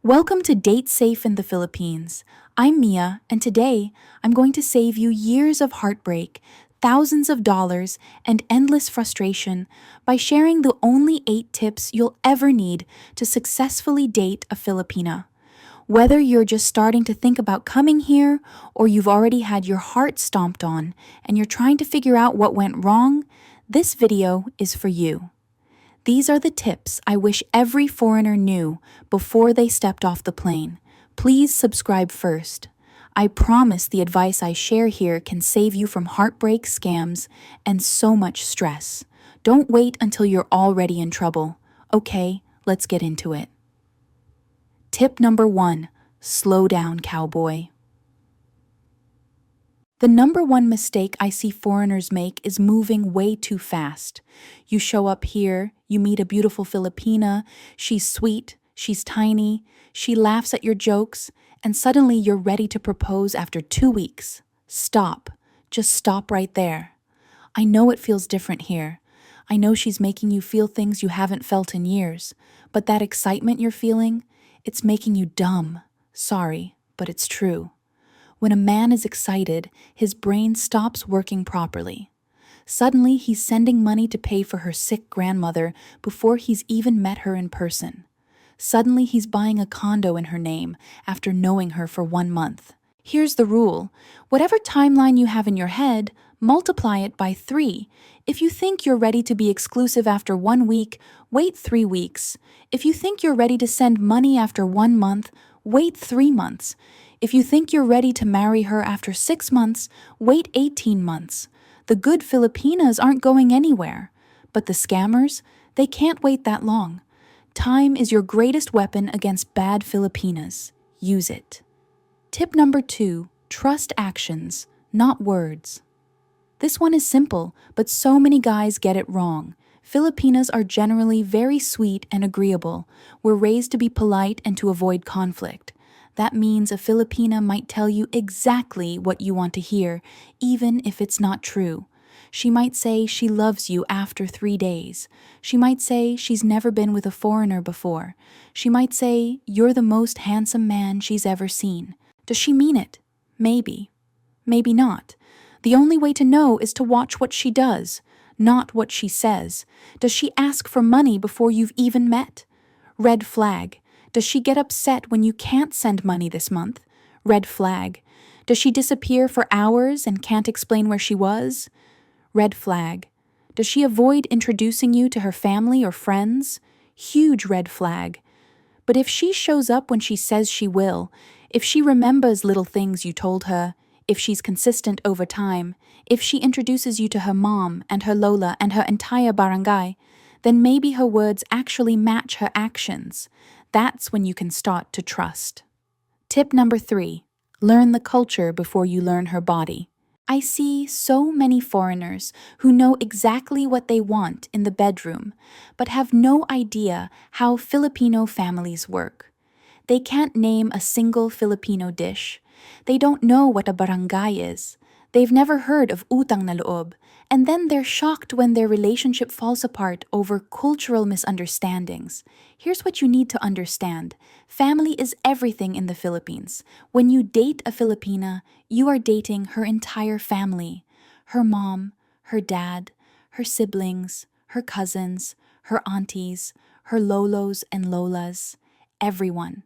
Welcome to Date Safe in the Philippines. I'm Mia, and today I'm going to save you years of heartbreak, thousands of dollars, and endless frustration by sharing the only 8 tips you'll ever need to successfully date a Filipina. Whether you're just starting to think about coming here or you've already had your heart stomped on and you're trying to figure out what went wrong, this video is for you. These are the tips I wish every foreigner knew before they stepped off the plane. Please subscribe first. I promise the advice I share here can save you from heartbreak, scams, and so much stress. Don't wait until you're already in trouble. Okay, let's get into it. Tip number 1. Slow down, cowboy. The number one mistake I see foreigners make is moving way too fast. You show up here, you meet a beautiful Filipina, she's sweet, she's tiny, she laughs at your jokes, and suddenly you're ready to propose after 2 weeks. Stop. Just stop right there. I know it feels different here. I know she's making you feel things you haven't felt in years, but that excitement you're feeling, it's making you dumb. Sorry, but it's true. When a man is excited, his brain stops working properly. Suddenly, he's sending money to pay for her sick grandmother before he's even met her in person. Suddenly, he's buying a condo in her name after knowing her for 1 month. Here's the rule. Whatever timeline you have in your head, multiply it by 3. If you think you're ready to be exclusive after 1 week, wait 3 weeks. If you think you're ready to send money after 1 month, wait 3 months. If you think you're ready to marry her after 6 months, wait 18 months. The good Filipinas aren't going anywhere. But the scammers, they can't wait that long. Time is your greatest weapon against bad Filipinas. Use it. Tip number 2. Trust actions, not words. This one is simple, but so many guys get it wrong. Filipinas are generally very sweet and agreeable. We're raised to be polite and to avoid conflict. That means a Filipina might tell you exactly what you want to hear, even if it's not true. She might say she loves you after 3 days. She might say she's never been with a foreigner before. She might say you're the most handsome man she's ever seen. Does she mean it? Maybe. Maybe not. The only way to know is to watch what she does, not what she says. Does she ask for money before you've even met? Red flag. Does she get upset when you can't send money this month? Red flag. Does she disappear for hours and can't explain where she was? Red flag. Does she avoid introducing you to her family or friends? Huge red flag. But if she shows up when she says she will, if she remembers little things you told her, if she's consistent over time, if she introduces you to her mom and her lola and her entire barangay, then maybe her words actually match her actions. That's when you can start to trust. Tip number 3. Learn the culture before you learn her body. I see so many foreigners who know exactly what they want in the bedroom, but have no idea how Filipino families work. They can't name a single Filipino dish. They don't know what a barangay is. They've never heard of utang na loob, and then they're shocked when their relationship falls apart over cultural misunderstandings. Here's what you need to understand. Family is everything in the Philippines. When you date a Filipina, you are dating her entire family. Her mom, her dad, her siblings, her cousins, her aunties, her lolos and lolas, everyone.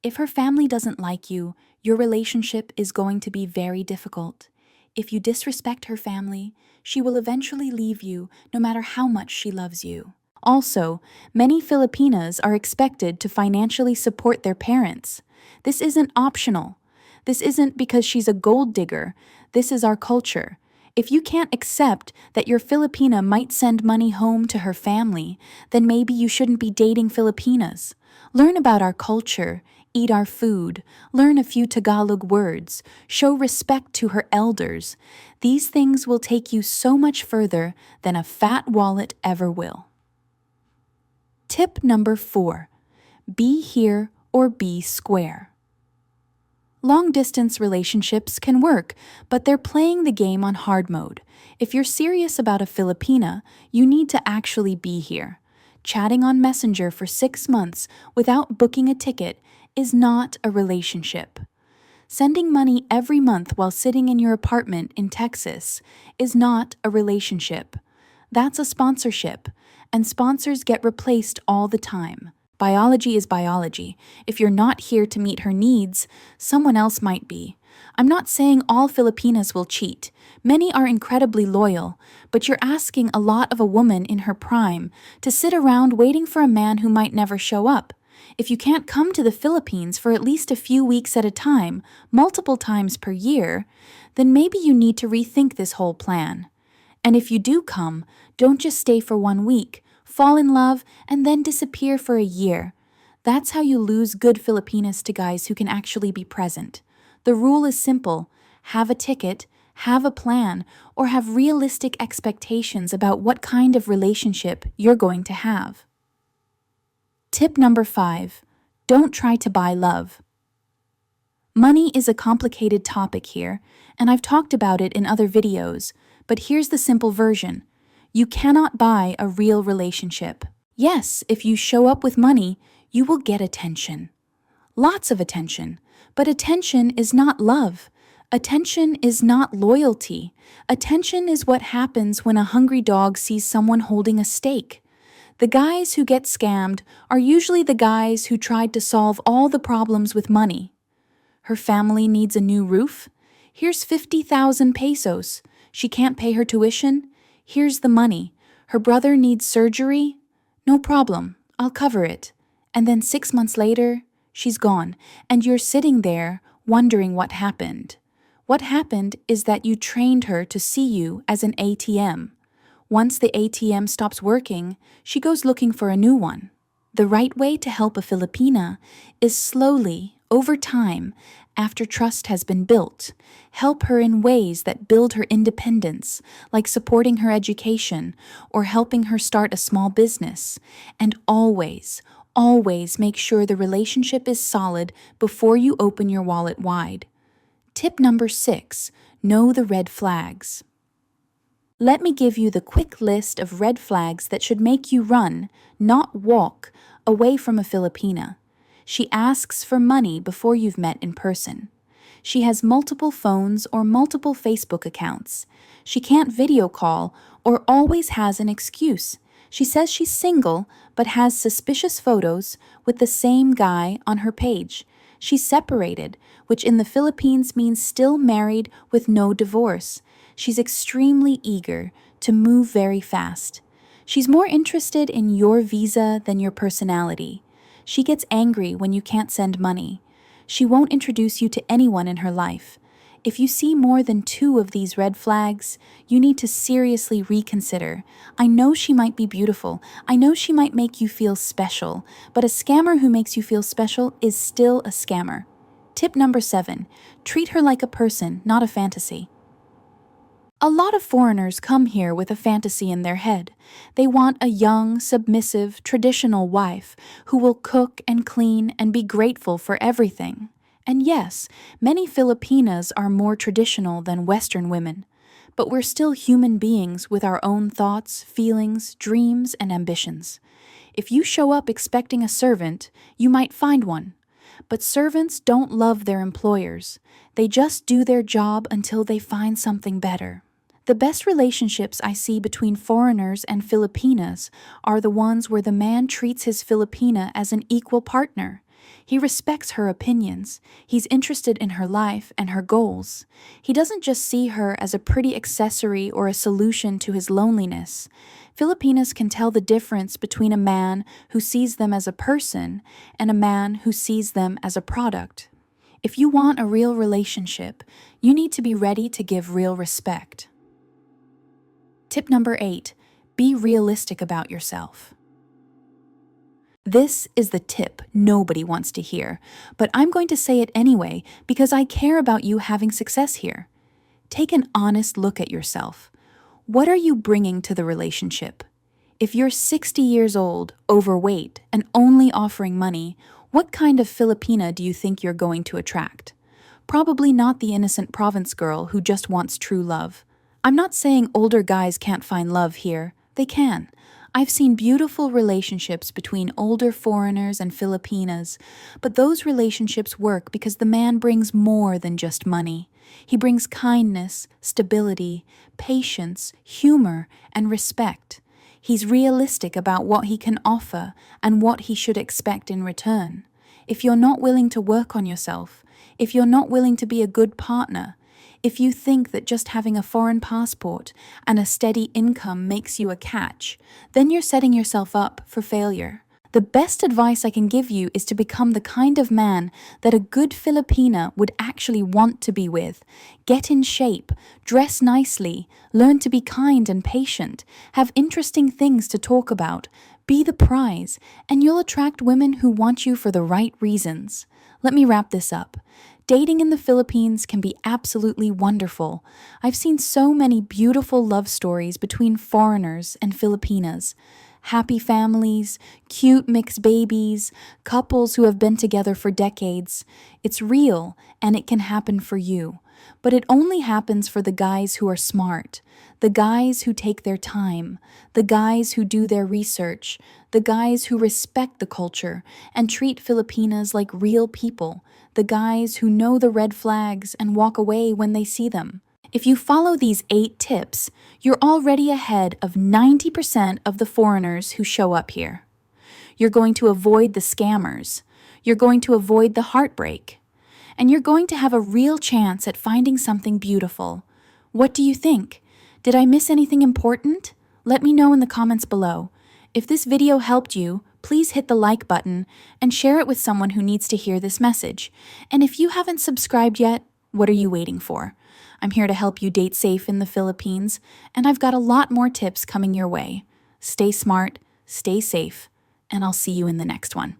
If her family doesn't like you, your relationship is going to be very difficult. If you disrespect her family, she will eventually leave you no matter how much she loves you. Also, many Filipinas are expected to financially support their parents. This isn't optional. This isn't because she's a gold digger. This is our culture. If you can't accept that your Filipina might send money home to her family, then maybe you shouldn't be dating Filipinas. Learn about our culture, eat our food, learn a few Tagalog words, show respect to her elders. These things will take you so much further than a fat wallet ever will. Tip number 4. Be here or be square. Long-distance relationships can work, but they're playing the game on hard mode. If you're serious about a Filipina, you need to actually be here. Chatting on Messenger for 6 months without booking a ticket is not a relationship. Sending money every month while sitting in your apartment in Texas is not a relationship. That's a sponsorship, and sponsors get replaced all the time. Biology is biology. If you're not here to meet her needs, someone else might be. I'm not saying all Filipinas will cheat. Many are incredibly loyal, but you're asking a lot of a woman in her prime to sit around waiting for a man who might never show up. If you can't come to the Philippines for at least a few weeks at a time, multiple times per year, then maybe you need to rethink this whole plan. And if you do come, don't just stay for 1 week, fall in love, and then disappear for a year. That's how you lose good Filipinas to guys who can actually be present. The rule is simple: have a ticket, have a plan, or have realistic expectations about what kind of relationship you're going to have. Tip number 5. Don't try to buy love. Money is a complicated topic here, and I've talked about it in other videos, but here's the simple version. You cannot buy a real relationship. Yes, if you show up with money, you will get attention. Lots of attention, but attention is not love. Attention is not loyalty. Attention is what happens when a hungry dog sees someone holding a steak. The guys who get scammed are usually the guys who tried to solve all the problems with money. Her family needs a new roof? Here's 50,000 pesos. She can't pay her tuition? Here's the money. Her brother needs surgery? No problem, I'll cover it. And then 6 months later, she's gone, and you're sitting there wondering what happened. What happened is that you trained her to see you as an ATM. Once the ATM stops working, she goes looking for a new one. The right way to help a Filipina is slowly, over time, after trust has been built, help her in ways that build her independence, like supporting her education or helping her start a small business. And always, always make sure the relationship is solid before you open your wallet wide. Tip number 6, know the red flags. Let me give you the quick list of red flags that should make you run, not walk, away from a Filipina. She asks for money before you've met in person. She has multiple phones or multiple Facebook accounts. She can't video call or always has an excuse. She says she's single but has suspicious photos with the same guy on her page. She's separated, which in the Philippines means still married with no divorce. She's extremely eager to move very fast. She's more interested in your visa than your personality. She gets angry when you can't send money. She won't introduce you to anyone in her life. If you see more than 2 of these red flags, you need to seriously reconsider. I know she might be beautiful. I know she might make you feel special. But a scammer who makes you feel special is still a scammer. Tip number 7. Treat her like a person, not a fantasy. A lot of foreigners come here with a fantasy in their head. They want a young, submissive, traditional wife who will cook and clean and be grateful for everything. And yes, many Filipinas are more traditional than Western women. But we're still human beings with our own thoughts, feelings, dreams, and ambitions. If you show up expecting a servant, you might find one. But servants don't love their employers. They just do their job until they find something better. The best relationships I see between foreigners and Filipinas are the ones where the man treats his Filipina as an equal partner. He respects her opinions. He's interested in her life and her goals. He doesn't just see her as a pretty accessory or a solution to his loneliness. Filipinas can tell the difference between a man who sees them as a person and a man who sees them as a product. If you want a real relationship, you need to be ready to give real respect. Tip number 8, be realistic about yourself. This is the tip nobody wants to hear, but I'm going to say it anyway because I care about you having success here. Take an honest look at yourself. What are you bringing to the relationship? If you're 60 years old, overweight, and only offering money, what kind of Filipina do you think you're going to attract? Probably not the innocent province girl who just wants true love. I'm not saying older guys can't find love here. They can. I've seen beautiful relationships between older foreigners and Filipinas, but those relationships work because the man brings more than just money. He brings kindness, stability, patience, humor, and respect. He's realistic about what he can offer and what he should expect in return. If you're not willing to work on yourself, if you're not willing to be a good partner, if you think that just having a foreign passport and a steady income makes you a catch, then you're setting yourself up for failure. The best advice I can give you is to become the kind of man that a good Filipina would actually want to be with. Get in shape, dress nicely, learn to be kind and patient, have interesting things to talk about, be the prize, and you'll attract women who want you for the right reasons. Let me wrap this up. Dating in the Philippines can be absolutely wonderful. I've seen so many beautiful love stories between foreigners and Filipinas. Happy families, cute mixed babies, couples who have been together for decades. It's real, and it can happen for you. But it only happens for the guys who are smart, the guys who take their time, the guys who do their research, the guys who respect the culture and treat Filipinas like real people, the guys who know the red flags and walk away when they see them. If you follow these 8 tips, you're already ahead of 90% of the foreigners who show up here. You're going to avoid the scammers. You're going to avoid the heartbreak. And you're going to have a real chance at finding something beautiful. What do you think? Did I miss anything important? Let me know in the comments below. If this video helped you, please hit the like button and share it with someone who needs to hear this message. And if you haven't subscribed yet, what are you waiting for? I'm here to help you date safe in the Philippines, and I've got a lot more tips coming your way. Stay smart, stay safe, and I'll see you in the next one.